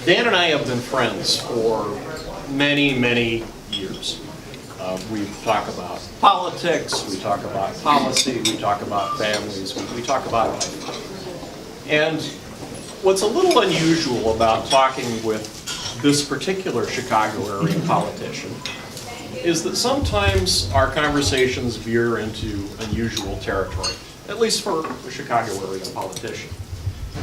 Dan and I have been friends for many, many years. We talk about politics, we talk about policy, we talk about families, we talk about life. And what's a little unusual about talking with this particular Chicago area politician is that sometimes our conversations veer into unusual territory, at least for a Chicago area politician.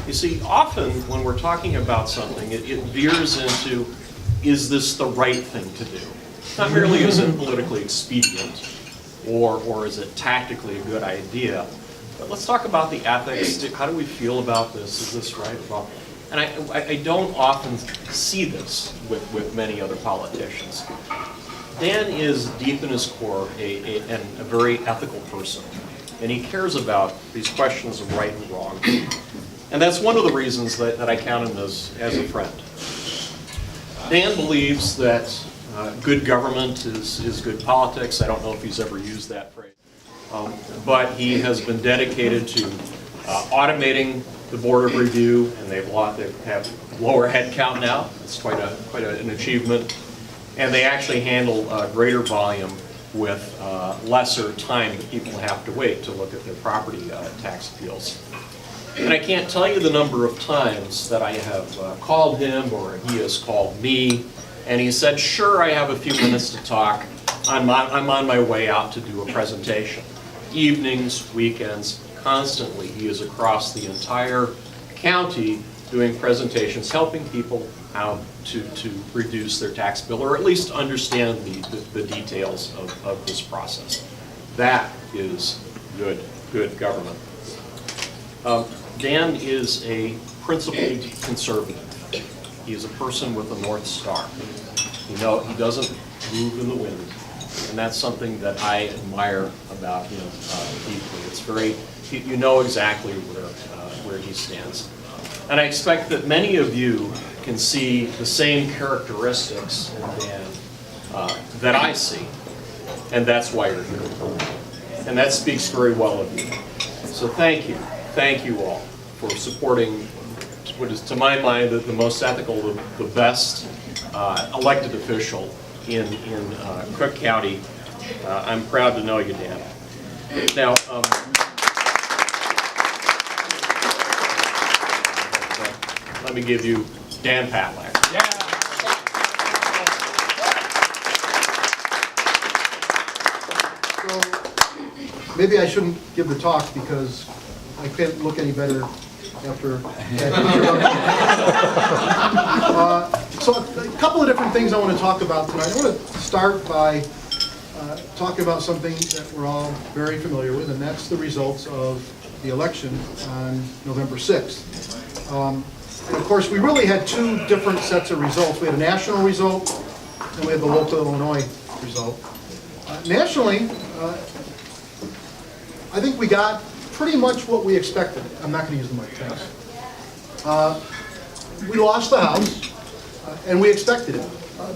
You see, often when we're talking about something, it veers into, is this the right thing to do? Not merely is it politically expedient, or is it tactically a good idea, but let's talk about the ethics. How do we feel about this? Is this right? Well, and I don't often see this with many other politicians. Dan is deep in his core a very ethical person, and he cares about these questions of right and wrong. And that's one of the reasons that I count him as a friend. Dan believes that good government is good politics. I don't know if he's ever used that phrase. But he has been dedicated to automating the Board of Review, and they have lower head count now. It's quite an achievement. And they actually handle greater volume with lesser time that people have to wait to look at their property tax appeals. And I can't tell you the number of times that I have called him or he has called me, and he said, sure, I have a few minutes to talk. I'm on my way out to do a presentation. Evenings, weekends, constantly he is across the entire county doing presentations, helping people how to reduce their tax bill, or at least understand the details of this process. That is good government. Dan is a principled conservative. He is a person with a North Star. You know, he doesn't move in the wind, and that's something that I admire about him deeply. It's very, you know exactly where he stands. And I expect that many of you can see the same characteristics in Dan that I see, and that's why you're here. And that speaks very well of you. So thank you all for supporting what is, to my mind, the most ethical, the best elected official in Cook County. I'm proud to know you, Dan. Now, let me give you Dan Patlak. Yeah. So maybe I shouldn't give the talk because I can't look any better after that introduction. So a couple of different things I want to talk about tonight. I want to start by talking about something that we're all very familiar with, and that's the results of the election on November 6th. And of course, we really had two different sets of results. We had a national result, and we had the local Illinois result. Nationally, I think we got pretty much what we expected. I'm not going to use the mic, thanks. We lost the House, and we expected it.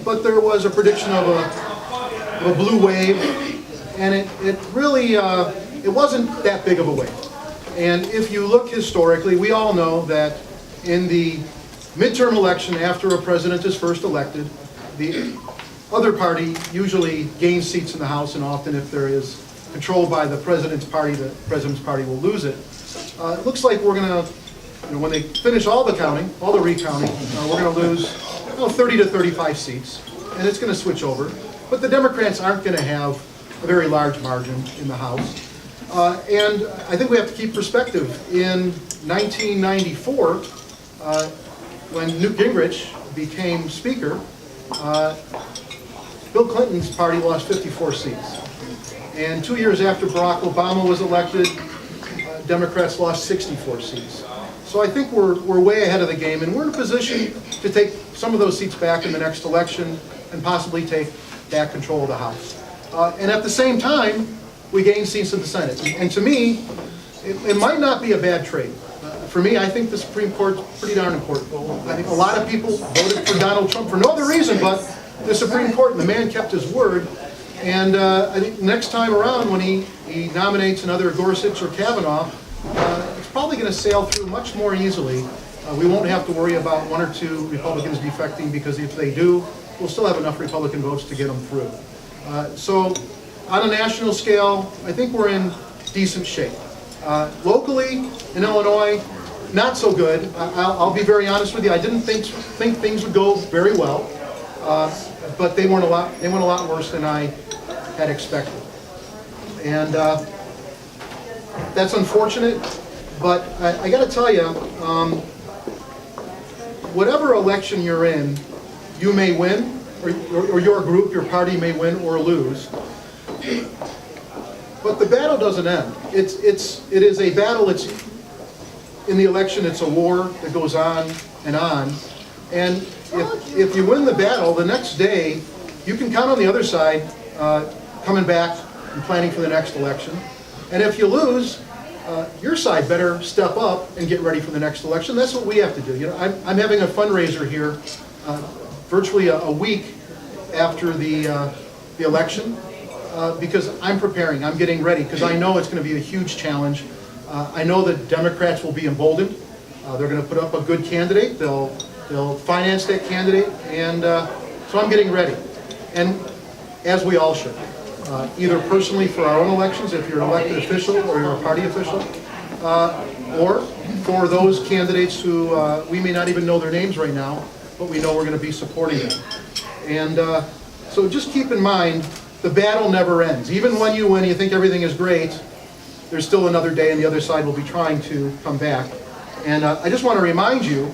But there was a prediction of a blue wave, and it really, it wasn't that big of a wave. And if you look historically, we all know that in the midterm election, after a president is first elected, the other party usually gains seats in the House, and often if there is controlled by the president's party will lose it. It looks like we're going to, when they finish all the counting, all the recounting, we're going to lose 30 to 35 seats, and it's going to switch over. But the Democrats aren't going to have a very large margin in the House. And I think we have to keep perspective. In 1994, when Newt Gingrich became Speaker, Bill Clinton's party lost 54 seats. And 2 years after Barack Obama was elected, Democrats lost 64 seats. So I think we're way ahead of the game, and we're in a position to take some of those seats back in the next election and possibly take back control of the House. And at the same time, we gain seats in the Senate. And to me, it might not be a bad trade. For me, I think the Supreme Court's pretty darn important. I think a lot of people voted for Donald Trump for no other reason but the Supreme Court, and the man kept his word. And I think next time around when he nominates another Gorsuch or Kavanaugh, it's probably going to sail through much more easily We won't have to worry about 1 or 2 Republicans defecting, because if they do, we'll still have enough Republican votes to get them through. So on a national scale, I think we're in decent shape. Locally in Illinois, not so good. I'll be very honest with you. I didn't think things would go very well, but they went a lot worse than I had expected. And that's unfortunate, but I got to tell you, whatever election you're in, you may win, or your group, your party may win or lose. But the battle doesn't end. It is a battle. It's in the election. It's a war that goes on. And if you win the battle, the next day you can count on the other side coming back and planning for the next election. And if you lose, your side better step up and get ready for the next election. That's what we have to do. You know, I'm having a fundraiser here, virtually a week after the election. Because I'm preparing, I'm getting ready, because I know it's going to be a huge challenge. I know that Democrats will be emboldened. They're going to put up a good candidate. They'll finance that candidate, and so I'm getting ready. And as we all should, either personally for our own elections, if you're an elected official or you're a party official, or for those candidates who we may not even know their names right now, but we know we're going to be supporting them. And so just keep in mind, the battle never ends. Even when you win, you think everything is great, there's still another day and the other side will be trying to come back. And I just want to remind you,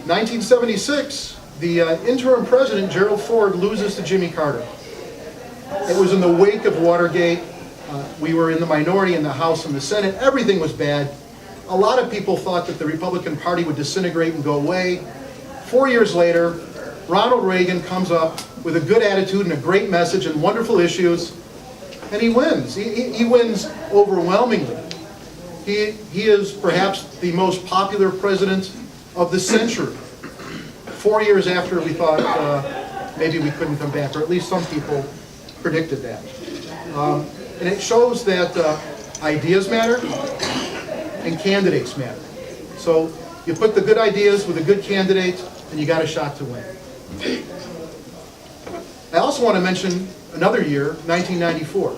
1976, the interim president, Gerald Ford, loses to Jimmy Carter. It was in the wake of Watergate. We were in the minority in the House and the Senate. Everything was bad. A lot of people thought that the Republican Party would disintegrate and go away. 4 years later, Ronald Reagan comes up with a good attitude and a great message and wonderful issues, and he wins. He wins overwhelmingly. He is perhaps the most popular president of the century. 4 years after we thought maybe we couldn't come back, or at least some people predicted that. And it shows that ideas matter and candidates matter. So you put the good ideas with a good candidate, and you got a shot to win. I also want to mention another year, 1994.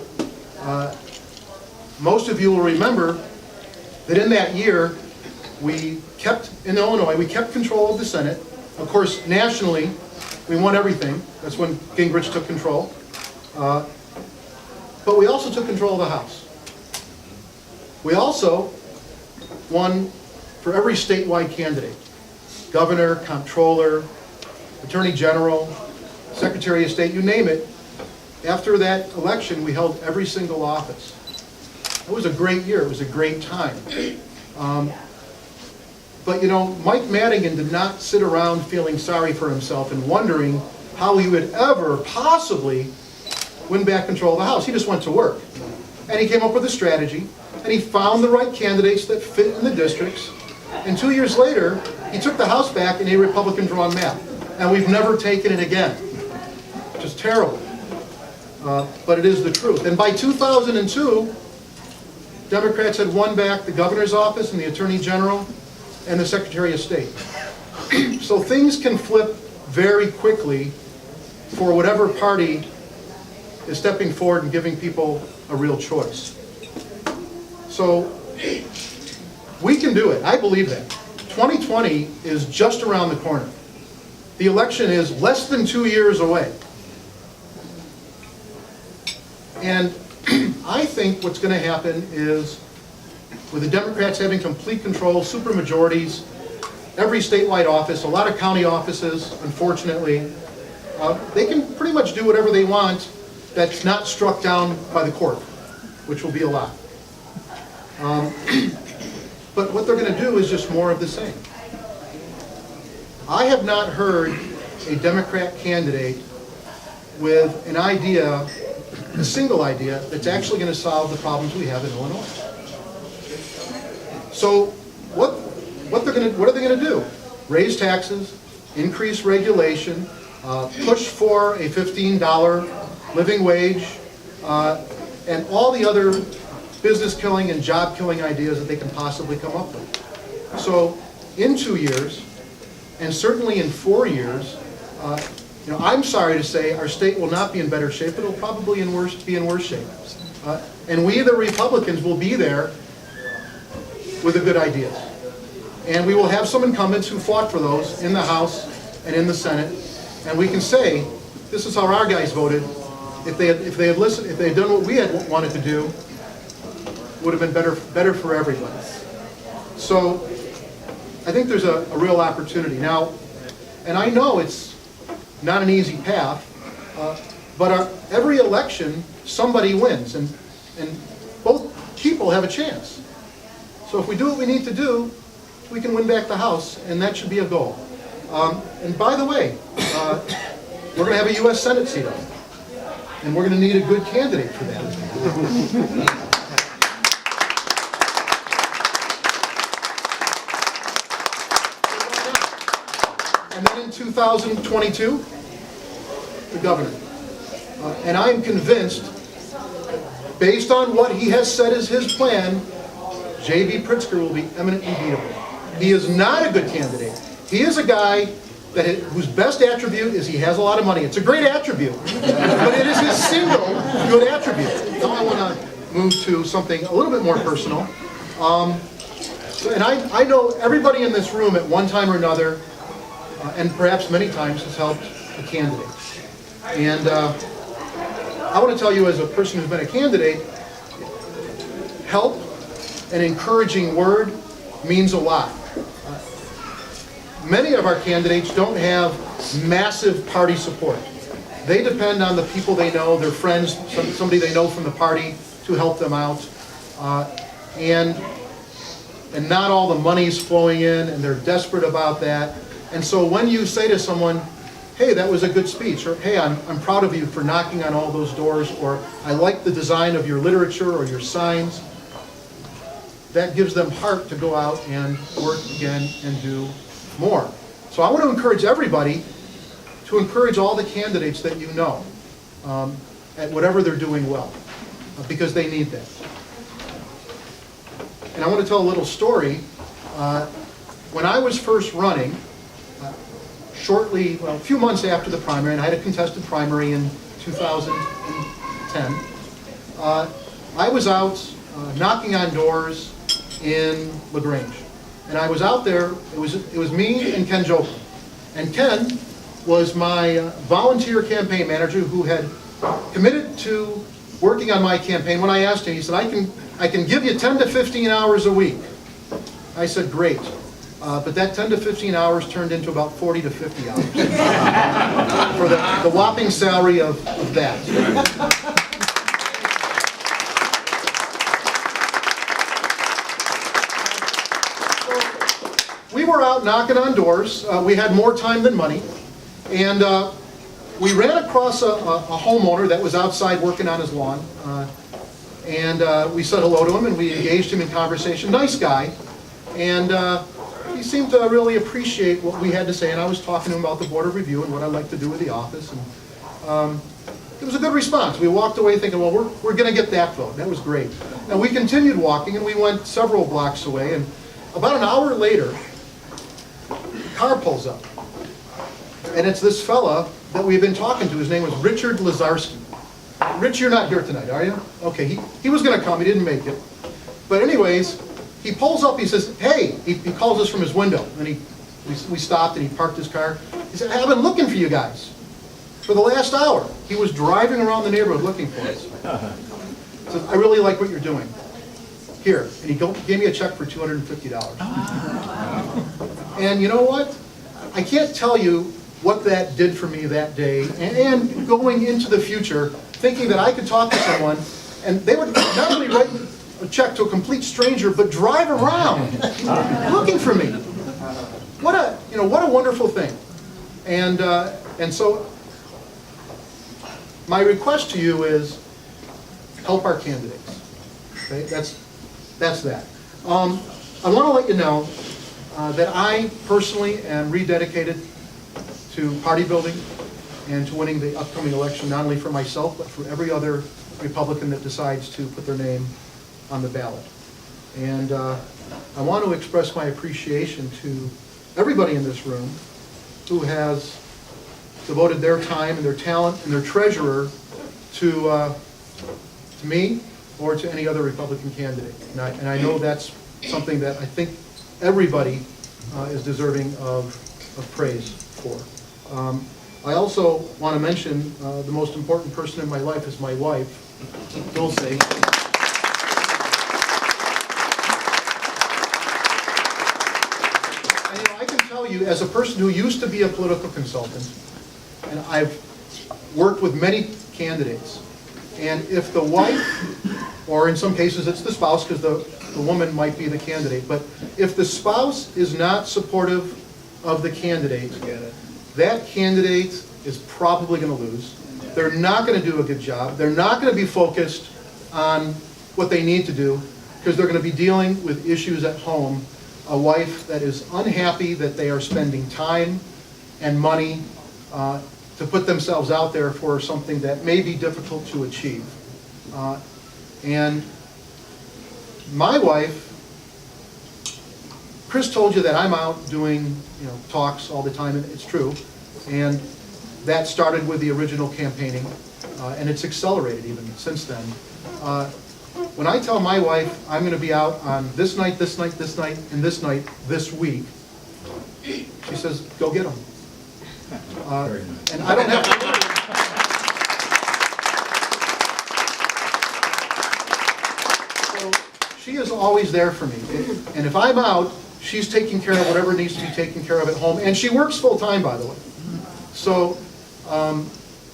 Most of you will remember that in that year, in Illinois, we kept control of the Senate. Of course, nationally, we won everything. That's when Gingrich took control. But we also took control of the House. We also won for every statewide candidate: governor, comptroller, attorney general, secretary of state, you name it. After that election, we held every single office. It was a great year. It was a great time. But you know, Mike Madigan did not sit around feeling sorry for himself and wondering how he would ever possibly win back control of the House. He just went to work. And he came up with a strategy, and he found the right candidates that fit in the districts. And 2 years later, he took the House back in a Republican-drawn map. And we've never taken it again. Just terrible. But it is the truth. And by 2002, Democrats had won back the governor's office and the attorney general and the secretary of state. So things can flip very quickly for whatever party is stepping forward and giving people a real choice. So we can do it. I believe that. 2020 is just around the corner. The election is less than 2 years away. And I think what's going to happen is, with the Democrats having complete control, supermajorities, every statewide office, a lot of county offices, unfortunately, they can pretty much do whatever they want that's not struck down by the court, which will be a lot. But what they're going to do is just more of the same. I have not heard a Democrat candidate with an idea, a single idea, that's actually going to solve the problems we have in Illinois. So what are they going to do? Raise taxes, increase regulation, push for a $15 living wage, and all the other business killing and job killing ideas that they can possibly come up with. So in 2 years, and certainly in 4 years, I'm sorry to say our state will not be in better shape, but it'll probably be in worse shape. And we, the Republicans, will be there with the good ideas. And we will have some incumbents who fought for those in the House and in the Senate, and we can say, this is how our guys voted. If they had listened, if they had done what we had wanted to do, would have been better for everybody. So I think there's a real opportunity now, and I know it's not an easy path, but every election somebody wins, and both people have a chance. So if we do what we need to do, we can win back the House, and that should be a goal. And by the way, we're going to have a U.S. Senate seat up, and we're going to need a good candidate for that. And then in 2022, the governor. And I am convinced, based on what he has said is his plan, J.B. Pritzker will be eminently beatable. He is not a good candidate. He is a guy whose best attribute is he has a lot of money. It's a great attribute, but it is his single good attribute. Now I want to move to something a little bit more personal. And I know everybody in this room at one time or another, and perhaps many times, has helped a candidate. And I want to tell you, as a person who's been a candidate, help, an encouraging word, means a lot. Many of our candidates don't have massive party support. They depend on the people they know, their friends, somebody they know from the party to help them out. And not all the money's flowing in, and they're desperate about that. And so when you say to someone, hey, that was a good speech, or hey, I'm proud of you for knocking on all those doors, or I like the design of your literature or your signs, that gives them heart to go out and work again and do more. So I want to encourage everybody to encourage all the candidates that you know at whatever they're doing well, because they need that. And I want to tell a little story. When I was first running, a few months after the primary, and I had a contested primary in 2010, I was out knocking on doors in LaGrange. And I was out there, it was me and Ken Joplin. And Ken was my volunteer campaign manager who had committed to working on my campaign. When I asked him, he said, I can give you 10 to 15 hours a week. I said, great. But that 10 to 15 hours turned into about 40 to 50 hours for the whopping salary of that. We were out knocking on doors. We had more time than money. And we ran across a homeowner that was outside working on his lawn. And we said hello to him, and we engaged him in conversation. Nice guy. And he seemed to really appreciate what we had to say. And I was talking to him about the Board of Review and what I'd like to do with the office. And it was a good response. We walked away thinking, well, we're going to get that vote. That was great. And we continued walking, and we went several blocks away. And about an hour later, a car pulls up. And it's this fella that we've been talking to. His name was Richard Lazarski. Rich, you're not here tonight, are you? Okay, he was going to come. He didn't make it. But anyways, he pulls up. He says, hey, he calls us from his window. And we stopped, and he parked his car. He said, I've been looking for you guys for the last hour. He was driving around the neighborhood looking for us. He said, I really like what you're doing. Here. And he gave me a check for $250. And you know what? I can't tell you what that did for me that day, and going into the future, thinking that I could talk to someone, and they would not only write a check to a complete stranger, but drive around looking for me. What a wonderful thing. And so my request to you is help our candidates. Okay, that's that. I want to let you know that I personally am rededicated to party building and to winning the upcoming election, not only for myself, but for every other Republican that decides to put their name on the ballot. And I want to express my appreciation to everybody in this room who has devoted their time and their talent and their treasurer to me or to any other Republican candidate. And I know that's something that I think everybody is deserving of praise for. I also want to mention the most important person in my life is my wife, Dulce. And, I can tell you, as a person who used to be a political consultant, and I've worked with many candidates, and if the wife, or in some cases it's the spouse, because the woman might be the candidate, but if the spouse is not supportive of the candidate, that candidate is probably going to lose. They're not going to do a good job. They're not going to be focused on what they need to do, because they're going to be dealing with issues at home. A wife that is unhappy that they are spending time and money to put themselves out there for something that may be difficult to achieve. And my wife, Chris told you that I'm out doing talks all the time, and it's true. And that started with the original campaigning, and it's accelerated even since then. When I tell my wife I'm going to be out on this night, this night, this night, and this night, this week, she says, go get them. And I don't have to worry. So she is always there for me. And if I'm out, she's taking care of whatever needs to be taken care of at home. And she works full time, by the way. So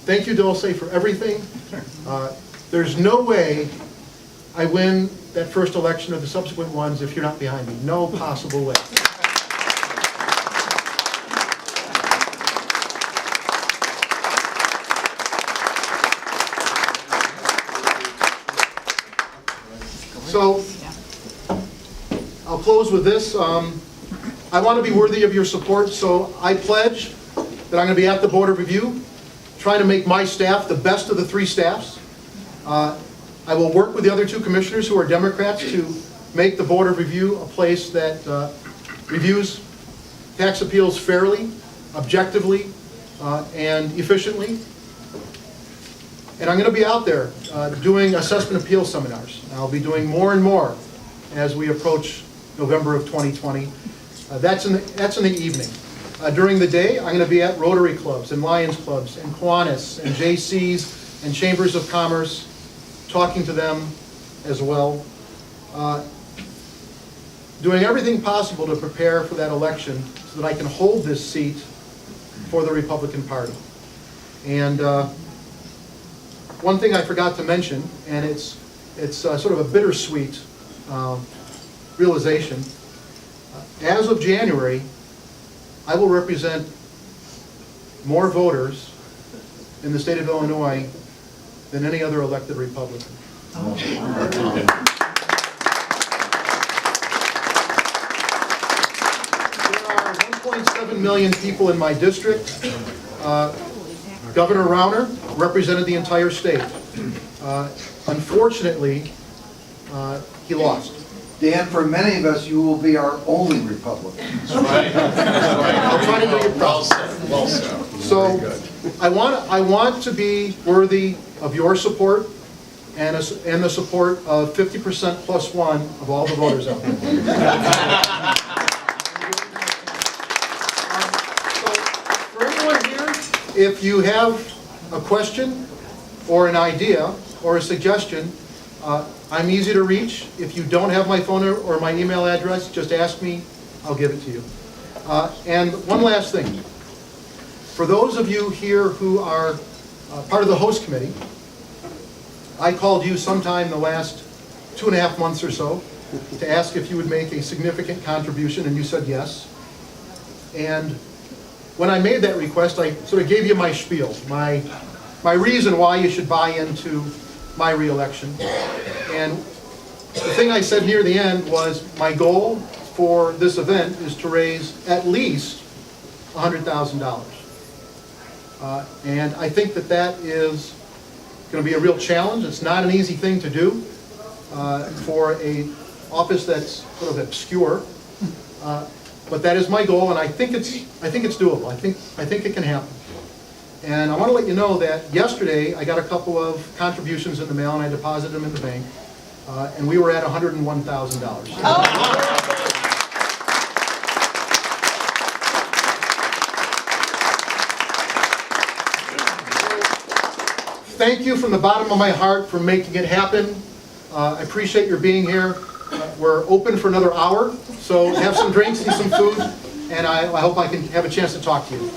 thank you, Dulce, for everything. There's no way I win that first election or the subsequent ones if you're not behind me. No possible way. So I'll close with this. I want to be worthy of your support, so I pledge that I'm going to be at the Board of Review, trying to make my staff the best of the three staffs. I will work with the other two commissioners who are Democrats to make the Board of Review a place that reviews tax appeals fairly, objectively, and efficiently. And I'm going to be out there doing assessment appeal seminars. I'll be doing more and more as we approach November of 2020. That's in the evening. During the day, I'm going to be at Rotary clubs and Lions clubs and Kiwanis and JCs and Chambers of Commerce, talking to them as well. Doing everything possible to prepare for that election so that I can hold this seat for the Republican Party. And one thing I forgot to mention, and it's sort of a bittersweet realization. As of January, I will represent more voters in the state of Illinois than any other elected Republican. There are 1.7 million people in my district. Governor Rauner represented the entire state. Unfortunately, he lost. Dan, for many of us, you will be our only Republican. That's right. I'll try to do your Well best. said. Well said. So, Very good. I want to be worthy of your support and the support of 50% plus one of all the voters out there. So, for anyone here, if you have a question or an idea or a suggestion, I'm easy to reach. If you don't have my phone or my email address, just ask me, I'll give it to you. And one last thing. For those of you here who are part of the host committee, I called you sometime in the last 2.5 months or so to ask if you would make a significant contribution, and you said yes. And when I made that request, I sort of gave you my spiel, my reason why you should buy into my reelection. And the thing I said near the end was my goal for this event is to raise at least $100,000. And I think that is going to be a real challenge. It's not an easy thing to do for an office that's sort of obscure. But that is my goal, and I think it's doable. I think it can happen. And I want to let you know that yesterday I got a couple of contributions in the mail, and I deposited them in the bank, and we were at $101,000. Thank you from the bottom of my heart for making it happen. I appreciate your being here. We're open for another hour, so have some drinks and some food, and I hope I can have a chance to talk to you.